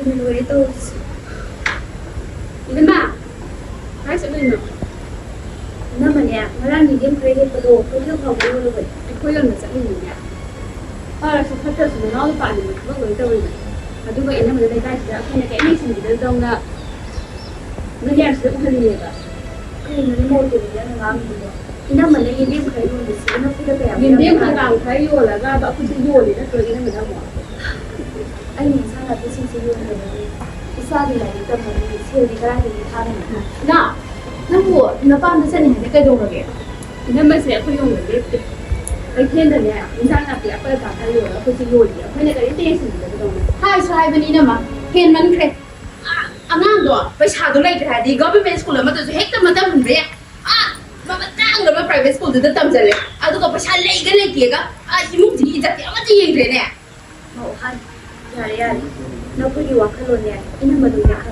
Mình người đi tôi Ilan ba? Ay, sabihin mo. Naman niya, maraming yung credit pa doon. Kung yung hawag mo naman, ikaw yung nasa inyo niya. Para sa kata sa mga paano mo, kung ito rin. At diba, ina mo na tayo sa akin na kailangan hindi daw na nangyari sa mga nila. Kaya nalimutin nila ng aming mo. Ina man na hindi mo kayo yung bisi. Ina po na kaya. Hindi mo lang kayo, laga ba ako sa yoli na kaya ina mo na mo. Ay, minsan natin sinusunod na rin. Isa nila dito mo rin. Siya di ka lang hindi kami na. Na! Naku, napaan sa niya, hindi ka doon lagi. Naman siya ako yung lagi. Ay, kaya niya, minsan natin ako yung kakalo, ako si Yoli. Ako yung nag-intention nila doon. Hi, so hi, Benina ma. Kaya man kre. Angang do, pasyado lang ito, di government school naman ito, so hekta matamon ba yan? Mamatang naman private school dito tamsali. Ato ka pasyado lang ikan lang ka? Imong di ijati, ama di yung grene. Oo, han. Yari. Napuliwa wakalo niya, inamadula ka.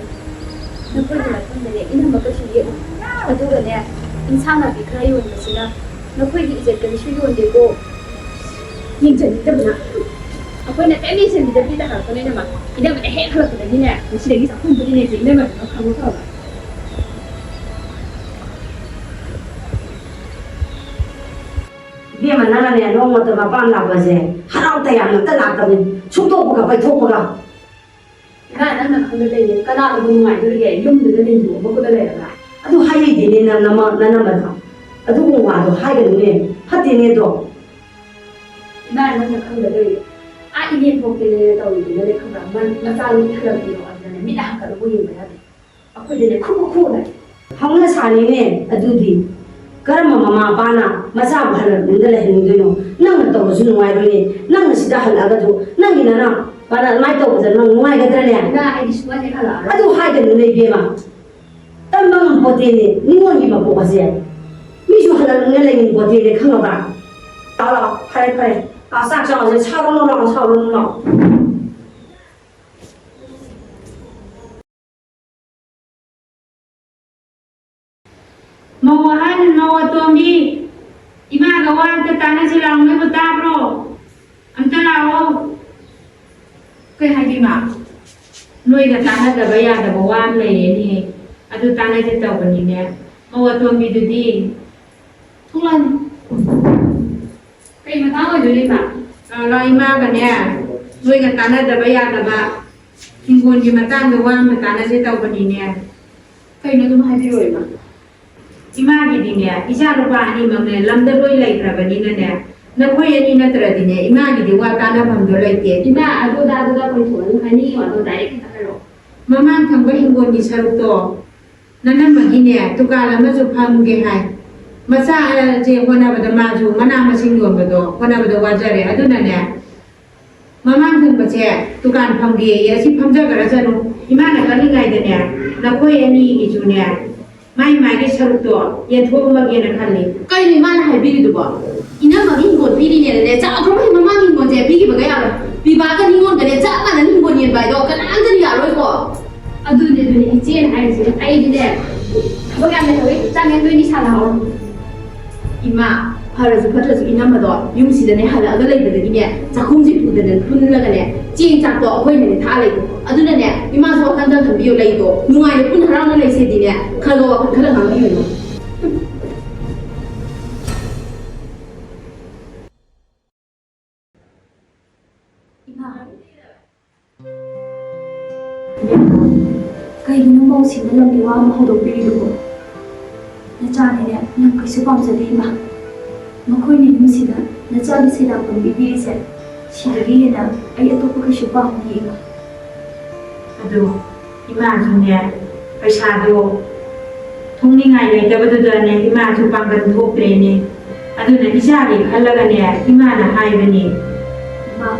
Napuliwa wakalo niya, inamagkasiyo. Aduga niya, insana bikra yun na sila. Napuliwa izet kami siya yun, di ko. Yung dyan, dito na. Ako na tayo niya siya, dito ka. Kung naman, inaman, hekala ko na niya. Yung sila gisa, kung pwede niya siya, inaman, kamu ka ba? Dia mana ni ada orang tu bapa nak bersih, harau tayang nanti nak kami, cukup buka, baik cukup buka. Kan anak kami lagi, kan anak kami mai tu lagi, jom tu lagi tu, bukan tu lagi lah. Aduh hai ni nama macam, aduh orang tu hai ni, hati ni tu. Kan anak kami lagi, ini pun kita tahu itu, jadi kami masalah ni kalau dia orang ni, minah kalau boleh berada. Aku jadi kuku lah. Hamil sani ni, aduh di. Karena mama bana masa bahar nindal hindu nang tahu sunu ay ni nang sida hal aga tu nang ina na bana mai tahu tu nang mai kata ni na ini semua ni kalau aduh hai kan ni biema tambang poti ni ni mau ni mapu kasih misu hal ngal ni poti ni kang apa tahu lah pare asak jangan je cawan lo Mawahan mawatombi ima gawan ke tanah silang me betapro amta lawo ke haji ma noi ga tanah ga baya da bawan le ni adu tanah je taw bani ne mawatombi dudi thulan kai ma taw ju ni ma la ima ga ne noi ga tanah da baya da ba hingon gi matang ga wan ma tanah je taw bani ne kai na dum haji roi ma Ima gini ni, isa lupa ni mana lamda loi lagi kerana ni nene. Nak kau yang ni nak teradi ni, ima gini wah tanah pamdo lagi. Ima adu kau tuan, hani adu dari kita kalau. Mama kan kau hinggon di saruto. Nana begini, tu kalau macam pam gehai. Masa je kena pada maju, mana masing dua bedo, kena pada wajar ya, adu nene. Mama kan baca, tu kan pam geh, ya si pam jaga rasa nu. Ima nak kali ngai dene, nak kau yang ni ijunya. Mai ke saruto ya thuo ma ge na khali Kai ni mana hai biri tu ba? Ina ma hingon biri ni le, ja agro mai mama hingon je biri ba ya lo. Bi ba ka hingon gane ja ma na hingon ni ba do kan an kan ya lo ko. Adu ne ni chen hai je ai ni ne. Ba ga me hoi, ja ne ni sa la ho. Ima Harasu Patasu Inamado, Yumsidane Hala Galay, Zakumzi to the Punlagane, Jane Tato, appointment in Talico, Adunane, you must walk under the Biolado, no I put around and I said in there, Kalo, Kalam, you know. Kayaknya mau sih dalam dewa mau dobi dulu. Nacaan ini yang kesukaan jadi mah. Makoi ni musida, nacaan sida pun bibi se. Sidari na ay ato ko kesukaan ni iba. Aduh, imagine paisado. Thong ni ngai le da badu da ne imagine panggan thok pre ne. Adu na isari khalaga ne imana hai bani. Ma,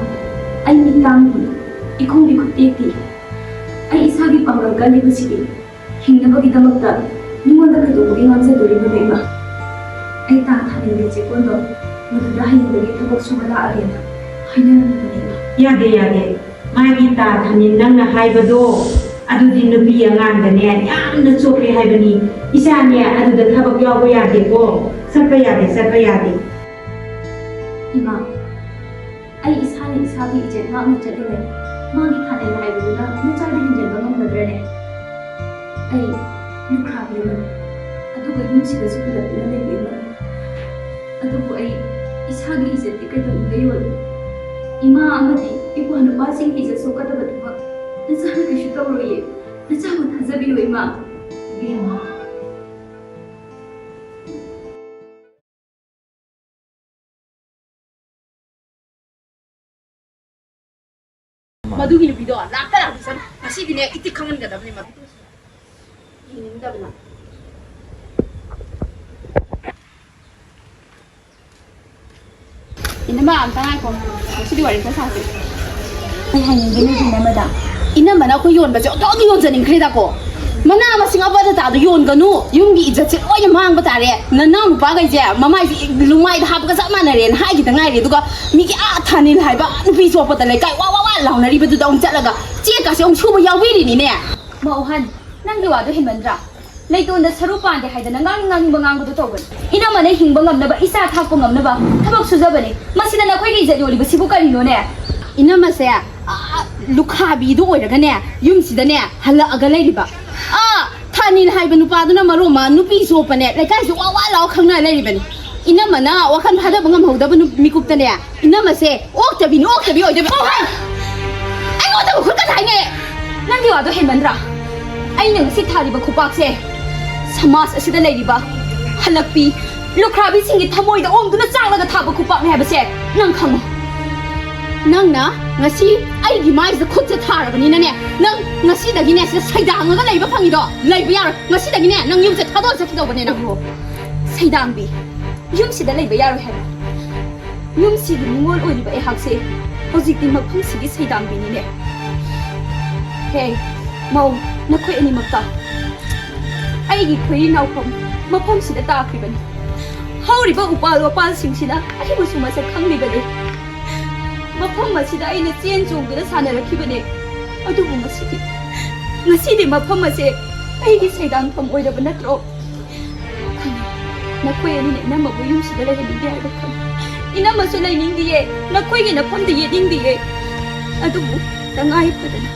ay ni tangi, ikong likutiti. Ay isagi panggagali ko sige. Hingnabagidamagta, niwanda ka doon ingat sa duling na iba. Ay tatanin din si Kondo, madudahin na rin tabag sumala arin. Hayaan na iba. Yade, magi ta thanin nang na hai bado. Adu din nubi angan da ne yam na chokre hai bani. Isa ne adu da thabak yaw yade ko. Satpa yade. Ima, ay isa ni isagi ijet na ang natsalinay. ꯃꯥꯒꯤ ꯊꯥꯅꯩ ꯍꯥꯏꯕꯗꯨꯅ ꯅꯆꯥꯗ ꯍꯦꯟꯖꯟꯕ ꯉꯝꯒꯗ꯭ꯔꯅꯦ ꯑꯩ ꯂꯨꯈ꯭ꯔꯥꯕꯤ ꯑꯃꯅꯤ ꯑꯗꯨꯒ ꯌꯨꯝꯁꯤꯗꯁꯨ ꯍꯜꯂꯛꯇꯨꯅ ꯂꯩꯕ ꯑꯃꯅꯤ ꯑꯗꯨꯕꯨ ꯑꯩ ꯏꯁꯥꯒꯤ ꯏꯖꯠꯇꯤ ꯀꯩꯗꯧꯅꯨꯡꯗ ꯌꯣꯜꯂꯤ ꯏꯃꯥ ꯑꯃꯗꯤ ꯏꯄ꯭ꯋꯥ ꯅꯨꯄꯥꯁꯤꯡꯒꯤ ꯏꯖꯠ ꯁꯣꯛꯀꯗꯕ ꯊꯕꯛ ꯅꯆꯥꯅ ꯀꯩꯁꯨ ꯇꯧꯔꯣꯏꯌꯦ ꯅꯆꯥꯕꯨ ꯊꯥꯖꯕꯤꯌꯨ ꯏꯃꯥ ꯏꯕꯦꯝꯃ ꯃꯗꯨꯒꯤ ꯅꯨꯄꯤꯗꯣ ꯂꯥꯛꯇ ꯂꯥꯛꯇꯁꯅꯨ ꯉꯁꯤꯗꯤꯅꯦ ꯏꯇꯤꯛ ꯈꯪꯍꯟꯒꯗꯕꯅꯤ ꯃꯗꯨ ꯌꯦꯡꯅꯤꯡꯗꯕꯅ 이놈아 안 당할 거. 확실히 완전 사지. 하이하이는 이놈마다 이놈만 그 요원바지 어디 요원자님 그래다고. mana masing apa dah tu yon kanu yung gi ijat oh ya mang batare na nang pa ga je mama lumai da ka sa mana ren hai gi tangai re du ka mi ki a thanil hai ba nu pi so pa le kai wa law na ri ba du dong chat la ga che ka se ong chu ba yaw bi ni ne ma ohan nang gi wa do himandra lai ton da saru pa de hai da ngang bangang bu to ban ina ma ne hing bangam na ba isa thak ko ngam na ba thabak su ja ba ne masina na khoi gi je yoli ba sibu kari no ne ina ma se lukha bi du oi ra ga ne yung si da ne hala aga lai ri ba thanil hai banu pa duna maro ma nupi so pane lai kai so wa law khang na lai ri bani ina mana wakan phada bangam hoda banu mikup ta ne ina ma se ok ta bi oi de ba ai ngo ta khut ka thai ne nang gi wa do himandra ai nang si thari ba khupak se samas asida lai ri ba halakpi lukhrabi singi thamoi da ong duna chang la ga thaba khupak ne ha ba se nang khang nang na ngasi ai gi mai za khut cha thara bani na ne nang ngasi da gi ne se saidang ga lai ba phangi do lai ba yar ngasi da gi ne nang yum cha thado cha thido bani na ho saidang bi yum si da lai ba yar ha yum si gi ngol oi ba ai hak se hojik ti ma phum si gi saidang bi ni ne hey mau na khoi ani makta ai gi khoi nau phum ma phum si da ta khri bani hauri ba upal sing si da ai bu su ma sa khang li bani mafam masida aina chen chongduna sanarakibane adubu masidi mafam ase aigi saidang pham oiraba natro nakoi ani ne namabu yumsida lehindi haiba kham inamasu lainindiye nakoi gi nafam de yedindiye adubu tangai padana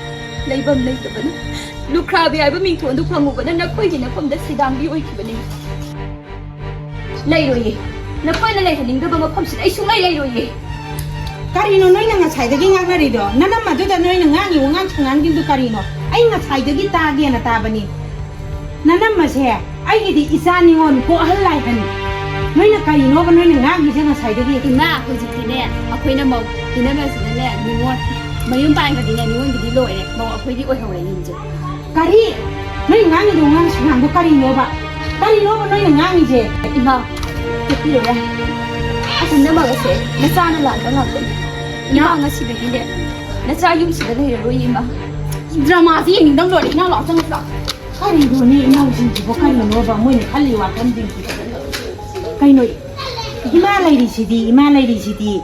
leibam leitabana lukhrabi haiba mingthondu phangubana nakoi gi nafam da saidang bi oikibane leiroye nakoi na lehaningdaba mafam sida ai sungai leiroye karino noi na ngasai ngari do nana madu da noi ngangi wangang changang din du karino ai ngasai dagi ta ge na ta bani nana mase ai gi isa ni on ko halai han noi na karino ba noi ngangi je ngasai dagi ina hojikti ne akoi na mau ina ma sin ne ni mo mayum pai ga din ne ni won gi lo ne mau akoi gi oi hawai yin je kari noi ngangi do ngang changang do karino ba noi ngangi je ima ti ro ya asin na ma ga se na sa na la ga ngam ima ngasi da gi ne na sa yum si da ne ro ima drama ji ning dang lo ni na lo chang sa kari do ni ina jin ji bo karino ba moi ne khali wa kan din kai noi ima lai ri sidi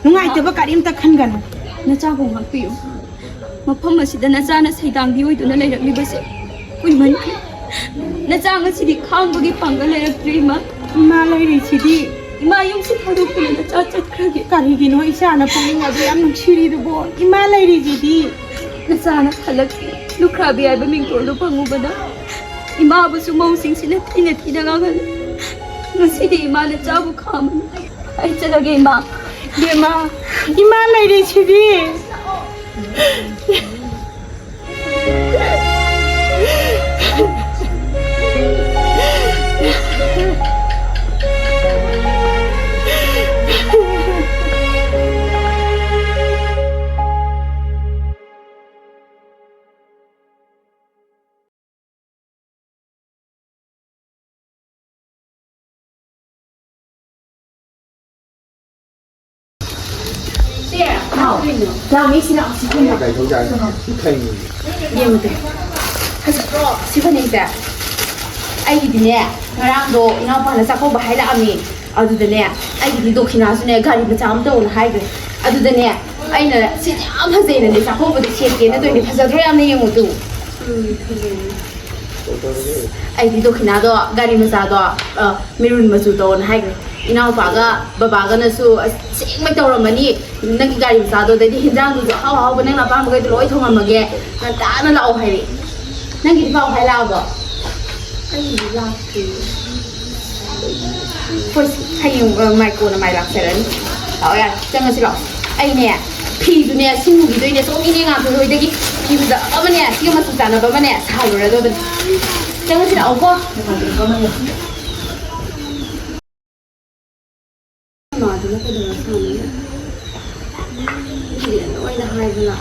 nungai te ba karim ta khan gan na cha bu ngam pi mafam asida na cha na saidang bi oi du na lai rak li ba se kui man na cha ngasi di khang ba gi pangal lai rak tri ma ima lai ri sidi ima yung si thadu pula na cha chat khagi kari gi no isa na pung adu yam nuksiri du bo ima lai ri sidi na cha na khalak lukhrabi ai ba ming to lu pangu ba na ima bu su mau sing sina thina ga gal ngasi di ima na cha bu kham ai chala ge ima Dema, ima lai ri sidi. Lao mi xin xin xin Đại thủ dài thành nhiều thế. Hay là xin phân hình thế. Ai cái này, ngarang do ina pa na sa ko bahai la ami. Adu de ne, ai cái do khina su ne gari ba cham do na hai ge. Adu de ne, ai na si am ha zai ne sa ko ba de che ke na do ni phasa dro am ne yeng tu. Ai cái do khina do gari ma sa do mirun ma su do na hai ge. ꯏꯅꯥꯎꯄꯥꯒ ꯕꯕꯥꯒꯅꯁꯨ ꯁꯦꯡꯃꯩ ꯇꯧꯔꯝꯃꯅꯤ ꯅꯪꯒꯤ ꯒꯥꯔꯤ ꯃꯆꯥꯗꯣ ꯑꯗꯩꯗꯤ ꯍꯦꯟꯖꯥꯡꯗꯨꯁꯨ ꯑꯍꯥꯎ ꯑꯍꯥꯎꯕ ꯅꯪꯅ ꯑꯄꯥꯝꯕꯈꯩꯗꯣ ꯂꯣꯏ ꯊꯣꯡꯉꯝꯃꯒꯦ ꯉꯟꯇꯥꯅ ꯂꯥꯛꯑꯣ ꯍꯥꯏꯔꯛꯑꯦ ꯅꯪꯒꯤꯗꯤ ꯄꯥꯎ ꯍꯥꯏꯔꯛꯑꯕꯣ ꯑꯩꯗꯤ ꯂꯥꯛꯇ꯭ꯔꯤ ꯍꯣꯏ ꯍꯌꯦꯡ ꯃꯥꯏꯀꯣꯟꯅ ꯃꯥꯏ ꯂꯥꯛꯆꯔꯅꯤ ꯂꯥꯛꯑꯣ ꯌꯥꯔꯦ ꯆꯪꯉꯁꯤ ꯂꯥꯛꯑꯣ ꯑꯩꯅꯦ ꯐꯤꯗꯨꯅꯦ ꯁꯤꯡꯉꯨꯒꯤꯗꯣꯏꯅꯦ ꯁꯣꯝ ꯏꯅꯦ ꯉꯥꯛꯇ ꯍꯣꯏꯗꯒꯤ ꯐꯤꯗꯨꯗ ꯑꯃꯅꯦ ꯁꯤꯒ ꯃꯆꯨ ꯆꯥꯟꯅꯕ ꯑꯃꯅꯦ ꯁꯥꯜꯂꯨꯔꯗꯕꯅꯤ ꯆꯪꯉꯁꯤ ꯂꯥꯛꯑꯣꯀꯣ ꯃꯥꯗꯨꯅ ꯀꯩꯗꯧꯔ ꯁꯥꯟꯅꯩ ꯂꯣꯏꯅ ꯍꯥꯏꯗꯅ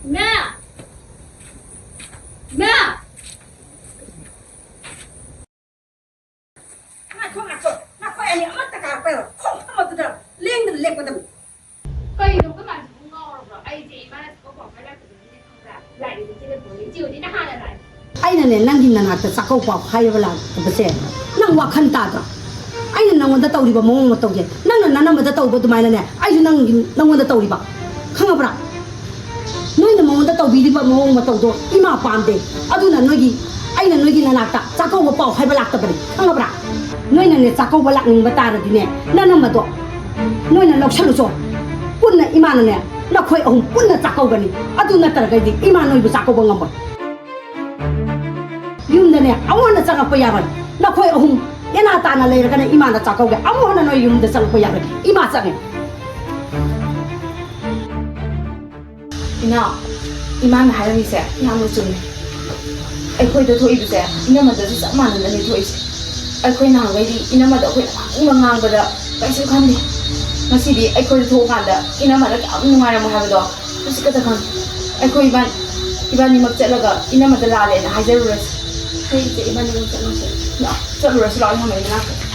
ꯃꯦ ꯃꯦ ꯀꯩꯅꯣ ꯀꯃꯥꯏꯅ ꯉꯥꯎꯔꯕ꯭ꯔꯣ ꯑꯩꯁꯦ ꯏꯃꯥꯅ ꯊꯕꯛ ꯍꯥꯏꯔꯛꯇꯕꯅꯤꯅ ꯈꯪꯕ꯭ꯔꯥ ꯂꯥꯏꯔꯤꯛꯁꯦ ꯆꯤꯜꯂꯛꯄꯅꯤ ꯆꯤꯜꯗꯤ ꯅꯍꯥꯟꯅ ꯂꯥꯛꯑꯦ ꯑꯩꯅꯅꯦ ꯅꯪꯒꯤ ꯅꯅꯥꯛꯇ ꯆꯥꯛꯀꯧꯕ ꯍꯥꯏꯔꯕ ꯂꯥꯛꯄꯁꯦ ꯅꯪ ꯋꯥꯈꯜ ꯇꯥꯗ꯭ꯔꯣ ꯑꯩꯅ ꯅꯪꯉꯣꯟꯗ ꯇꯧꯔꯤꯕ ꯃꯑꯣꯡ ꯃꯇꯧꯁꯦ ꯅꯪꯅ ꯅꯅꯝꯕꯗ ꯇꯧꯕ ꯑꯗꯨꯃꯥꯏꯅꯅꯦ ꯑꯩꯁꯨ ꯅꯪꯉꯣꯟꯗ ꯇꯧꯔꯤꯕ ꯈꯪꯉꯕ꯭ꯔꯥ ꯅꯣꯏꯅ ꯃꯉꯣꯟꯗ ꯇꯧꯕꯤꯔꯤꯕ ꯃꯑꯣꯡ ꯃꯇꯧꯗꯣ ꯏꯃꯥ ꯄꯥꯝꯗꯦ ꯑꯗꯨꯅ ꯑꯩꯅ ꯅꯣꯏꯒꯤ ꯅꯅꯥꯛꯇ ꯆꯥꯛꯀꯧꯕ ꯄꯥꯎ ꯍꯥꯏꯕ ꯂꯥꯛꯇꯕꯅꯤ ꯈꯪꯉꯕ꯭ꯔꯥ ꯅꯣꯏꯅꯅꯦ ꯆꯥꯛꯀꯧꯕ ꯂꯥꯛꯅꯤꯡꯕ ꯇꯥꯔꯗꯤꯅꯦ ꯅꯅꯝꯕꯗꯣ ꯅꯣꯏꯅ ꯂꯧꯁꯜꯂꯨꯆꯣ ꯄꯨꯟꯅ ꯏꯃꯥꯅꯅꯦ ꯅꯈꯣꯏ ꯑꯍꯨꯝ ꯄꯨꯟꯅ ꯆꯥꯛꯀꯧꯒꯅꯤ ꯑꯗꯨ ꯅꯠꯇ꯭ꯔꯒꯗꯤ ꯏꯃꯥ ꯅꯣꯏꯕꯨ ꯆꯥꯛꯀꯧꯕ ꯉꯝꯃꯣꯏ ꯌꯨꯝꯗꯅꯦ ꯑꯃꯨꯛ ꯍꯟꯅ ꯆꯪꯉꯛꯄ ꯌꯥꯔꯣꯏ ꯅꯈꯣꯏ ꯑꯍꯨꯝ ꯅꯦꯅꯥ ꯇꯥꯅ ꯂꯩꯔꯒꯅ ꯏꯃꯥꯅ ꯆꯥꯛꯀꯧꯒꯦ ꯑꯃꯨꯛ ꯍꯟꯅ ꯅꯣꯏ ꯌꯨꯝꯗ ꯆꯪꯉꯛꯄ ꯌꯥꯔꯣꯏ ꯏꯃꯥ ꯆꯪꯉꯦ ꯏꯅꯥꯎ ꯏꯃꯥꯅ ꯍꯥꯏꯔꯝꯃꯤꯁꯦ ꯌꯥꯝꯅ ꯆꯨꯝꯃꯦ ꯑꯩꯈꯣꯏꯗ ꯊꯣꯛꯏꯕꯁꯦ ꯏꯅꯝꯃꯗꯁꯨ ꯆꯞ ꯃꯥꯟꯅꯅꯅꯤ ꯊꯣꯛꯏꯁꯦ ꯑꯩꯈꯣꯏ ꯅꯍꯥꯟꯈꯩꯗꯤꯏꯅꯝꯃꯗ ꯑꯩꯈꯣꯏꯅ ꯉꯥꯡꯕ ꯉꯥꯡꯕꯗ ꯀꯩꯁꯨ ꯈꯟꯗꯦ ꯉꯁꯤꯗꯤ ꯑꯩꯈꯣꯏꯗ ꯊꯣꯛꯑꯀꯥꯟꯗ ꯏꯅꯝꯃꯗ ꯀꯌꯥꯝ ꯅꯨꯡꯉꯥꯏꯔꯝꯃꯣ ꯍꯥꯏꯕꯗꯣ ꯍꯧꯖꯤꯛ ꯈꯛꯇ ꯈꯪꯉꯦ ꯑꯩꯈꯣꯏ ꯏꯕꯥꯅꯤꯃꯛ ꯆꯠꯂꯒ ꯏꯅꯝꯃꯗ ꯂꯥꯜꯂꯦꯅ ꯍꯥꯏꯖꯔꯨꯔꯁꯤ ꯍꯩꯁꯦ ꯏꯕꯥꯅꯤꯃꯛ ꯆꯠꯂꯁꯦ ꯆꯠꯂꯨꯔꯁꯤ ꯂꯥꯛꯑꯣ ꯏꯅꯝꯃꯒꯤ ꯃꯅꯥꯛꯇ